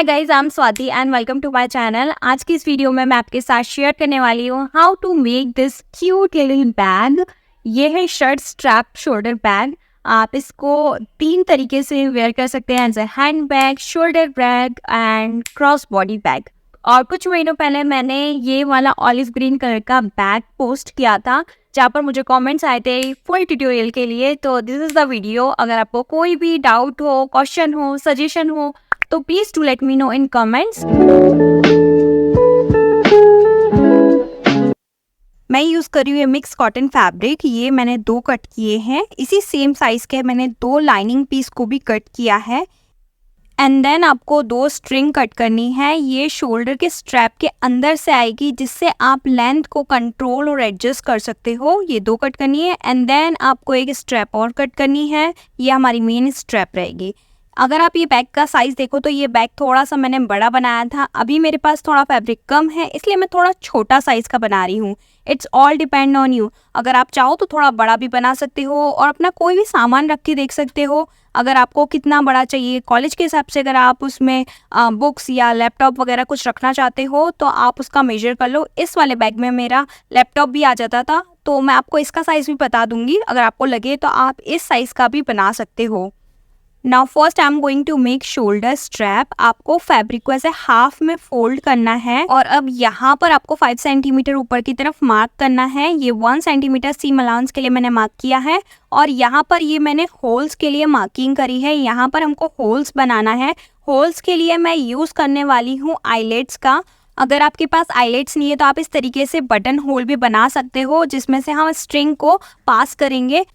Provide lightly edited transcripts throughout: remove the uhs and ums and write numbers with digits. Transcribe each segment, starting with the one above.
Hi guys, I am Swati and welcome to my channel. आज की इस वीडियो में मैं आपके साथ शेयर करने वाली हूँ how to make this cute little bag. ये है शर्ट स्ट्रैप शोल्डर बैग। आप इसको 3 तरीके से वेयर कर सकते हैं, as a hand bag, shoulder bag and cross body bag. और कुछ महीनों पहले मैंने ये वाला ऑलिव ग्रीन कलर का बैग पोस्ट किया था, जहाँ पर मुझे कमेंट्स आए थे फुल ट्यूटोरियल के लिए। तो दिस इज द वीडियो। अगर आपको कोई भी डाउट हो, क्वेश्चन हो, सजेशन हो, तो please to let me know in comments. मैं यूज कर रही हूँ ये मिक्स कॉटन फैब्रिक। ये मैंने 2 कट किए हैं, इसी सेम साइज के मैंने 2 लाइनिंग पीस को भी कट किया है। एंड देन आपको 2 स्ट्रिंग कट करनी है। ये शोल्डर के स्ट्रैप के अंदर से आएगी, जिससे आप लेंथ को कंट्रोल और एडजस्ट कर सकते हो। ये 2 कट करनी है। एंड देन आपको एक स्ट्रैप और कट करनी है। ये हमारी मेन स्ट्रैप रहेगी। अगर आप ये बैग का साइज देखो तो ये बैग थोड़ा सा मैंने बड़ा बनाया था। अभी मेरे पास थोड़ा फैब्रिक कम है, इसलिए मैं थोड़ा छोटा साइज का बना रही हूँ। It's all depend on you. अगर आप चाहो तो थोड़ा बड़ा भी बना सकते हो और अपना कोई भी सामान रख के देख सकते हो। अगर आपको कितना बड़ा चाहिए कॉलेज के हिसाब से, अगर आप उसमें बुक्स या लैपटॉप वगैरह कुछ रखना चाहते हो तो आप उसका मेजर कर लो। इस वाले बैग में मेरा लैपटॉप भी आ जाता था, तो मैं आपको इसका साइज भी बता दूंगी। अगर आपको लगे तो आप इस साइज का भी बना सकते हो। Now first I am going to make shoulder strap. आपको फैब्रिक को ऐसे हाफ में फोल्ड करना है और अब यहाँ पर आपको 5 सेंटीमीटर ऊपर की तरफ मार्क करना है। ये 1 सेंटीमीटर सीम अलाउंस के लिए मैंने मार्क किया है और यहाँ पर ये मैंने होल्स के लिए मार्किंग करी है। यहाँ पर हमको होल्स बनाना है। होल्स के लिए मैं यूज करने वाली हूँ आईलेट्स का। अगर आपके पास आईलेट्स नहीं है तो आप इस तरीके से बटन होल भी बना सकते हो, जिसमें से हम स्ट्रिंग को पास करेंगे।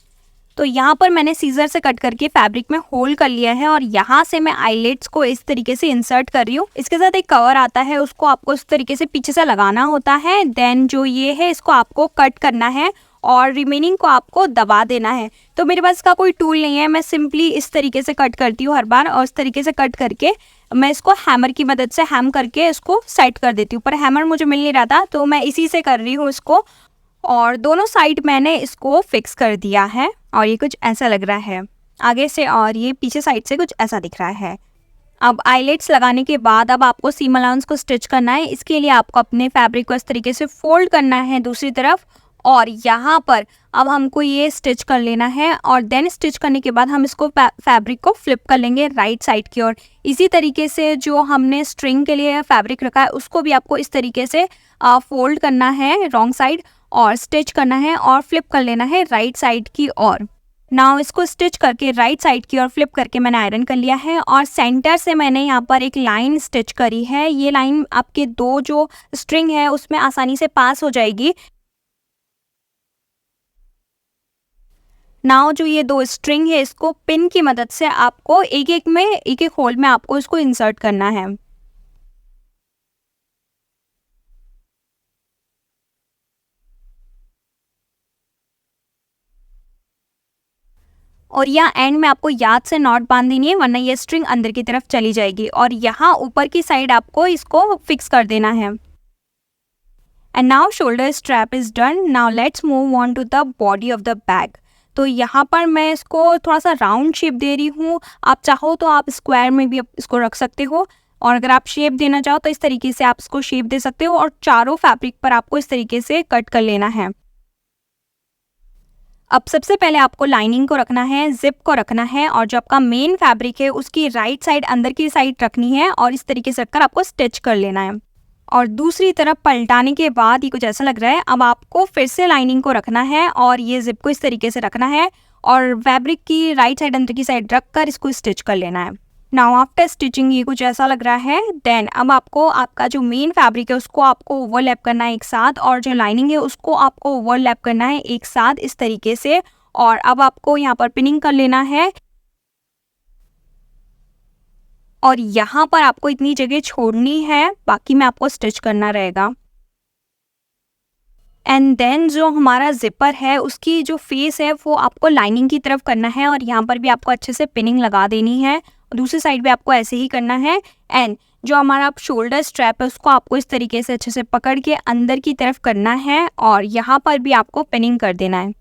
तो यहाँ पर मैंने सीजर से कट करके फैब्रिक में होल कर लिया है और यहाँ से मैं आईलेट्स को इस तरीके से इंसर्ट कर रही हूँ। इसके साथ एक कवर आता है, उसको आपको इस तरीके से पीछे से लगाना होता है। देन जो ये है इसको आपको कट करना है और रिमेनिंग को आपको दबा देना है। तो मेरे पास इसका कोई टूल नहीं है, मैं सिंपली इस तरीके से कट करती हूँ हर बार, और इस तरीके से कट करके मैं इसको हैमर की मदद से हैम करके इसको सेट कर देती हूँ। पर हैमर मुझे मिल नहीं रहा था तो मैं इसी से कर रही हूँ इसको। और दोनों साइड मैंने इसको फिक्स कर दिया है और ये कुछ ऐसा लग रहा है आगे से, और ये पीछे साइड से कुछ ऐसा दिख रहा है। अब आईलेट्स लगाने के बाद अब आपको सीम अलाउंस को स्टिच करना है। इसके लिए आपको अपने फैब्रिक को इस तरीके से फोल्ड करना है दूसरी तरफ, और यहाँ पर अब हमको ये स्टिच कर लेना है। और देन स्टिच करने के बाद हम इसको फैब्रिक को फ्लिप कर लेंगे राइट साइड की ओर। इसी तरीके से जो हमने स्ट्रिंग के लिए फैब्रिक रखा है उसको भी आपको इस तरीके से फोल्ड करना है रॉन्ग साइड और स्टिच करना है और फ्लिप कर लेना है राइट साइड की ओर। नाउ इसको स्टिच करके राइट साइड की ओर फ्लिप करके मैंने आयरन कर लिया है और सेंटर से मैंने यहाँ पर एक लाइन स्टिच करी है। ये लाइन आपके 2 जो स्ट्रिंग है उसमें आसानी से पास हो जाएगी। नाउ जो ये 2 स्ट्रिंग है इसको पिन की मदद से आपको एक एक होल में आपको इसको इंसर्ट करना है। और यहाँ एंड में आपको याद से नॉट बांध देनी है, वरना ये स्ट्रिंग अंदर की तरफ चली जाएगी। और यहाँ ऊपर की साइड आपको इसको फिक्स कर देना है। And now shoulder strap is done. Now let's move on to the body of the bag. तो यहाँ पर मैं इसको थोड़ा सा राउंड शेप दे रही हूँ। आप चाहो तो आप स्क्वायर में भी इसको रख सकते हो, और अगर आप शेप देना चाहो तो इस तरीके से आप इसको शेप दे सकते हो। और चारों फैब्रिक पर आपको इस तरीके से कट कर लेना है। अब सबसे पहले आपको लाइनिंग को रखना है, जिप को रखना है, और जो आपका मेन फैब्रिक है उसकी राइट साइड अंदर की साइड रखनी है और इस तरीके से रखकर आपको स्टिच कर लेना है। और दूसरी तरफ पलटाने के बाद ये कुछ ऐसा लग रहा है। अब आपको फिर से लाइनिंग को रखना है और ये जिप को इस तरीके से रखना है और फैब्रिक की राइट साइड अंदर की साइड रखकर इसको स्टिच कर लेना है। नाउ आफ्टर स्टिचिंग ये कुछ ऐसा लग रहा है। देन अब आपको आपका जो मेन फैब्रिक है उसको आपको ओवरलैप करना है एक साथ, और जो लाइनिंग है उसको आपको ओवरलैप करना है एक साथ इस तरीके से। और अब आपको यहाँ पर पिनिंग कर लेना है और यहाँ पर आपको इतनी जगह छोड़नी है, बाकी में आपको स्टिच करना रहेगा। एंड देन जो हमारा जिपर है उसकी जो फेस है वो आपको लाइनिंग की तरफ करना है और यहाँ पर भी आपको अच्छे से पिनिंग लगा देनी है। दूसरी साइड भी आपको ऐसे ही करना है। एंड जो हमारा शोल्डर स्ट्रैप है उसको आपको इस तरीके से अच्छे से पकड़ के अंदर की तरफ करना है और यहाँ पर भी आपको पिनिंग कर देना है।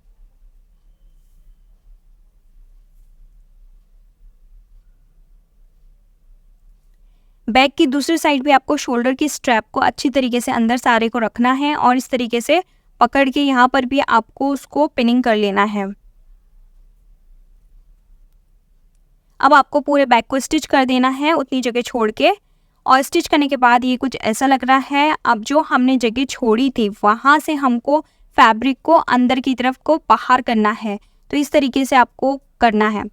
बैक की दूसरी साइड भी आपको शोल्डर की स्ट्रैप को अच्छी तरीके से अंदर सारे को रखना है और इस तरीके से पकड़ के यहाँ पर भी आपको उसको पिनिंग कर लेना है। अब आपको पूरे बैक को स्टिच कर देना है उतनी जगह छोड़ के, और स्टिच करने के बाद ये कुछ ऐसा लग रहा है। अब जो हमने जगह छोड़ी थी वहाँ से हमको फैब्रिक को अंदर की तरफ को बाहर करना है, तो इस तरीके से आपको करना है।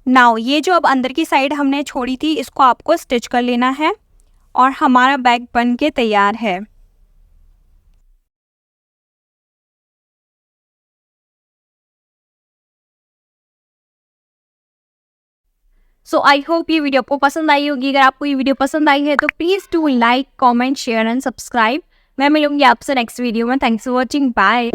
नाउ ये जो अब अंदर की साइड हमने छोड़ी थी इसको आपको स्टिच कर लेना है और हमारा बैग बन के तैयार है। सो आई होप ये वीडियो आपको पसंद आई होगी। अगर आपको ये वीडियो पसंद आई है तो please do like, comment, share and subscribe. मैं मिलूंगी आपसे नेक्स्ट वीडियो में। Thanks for watching, bye.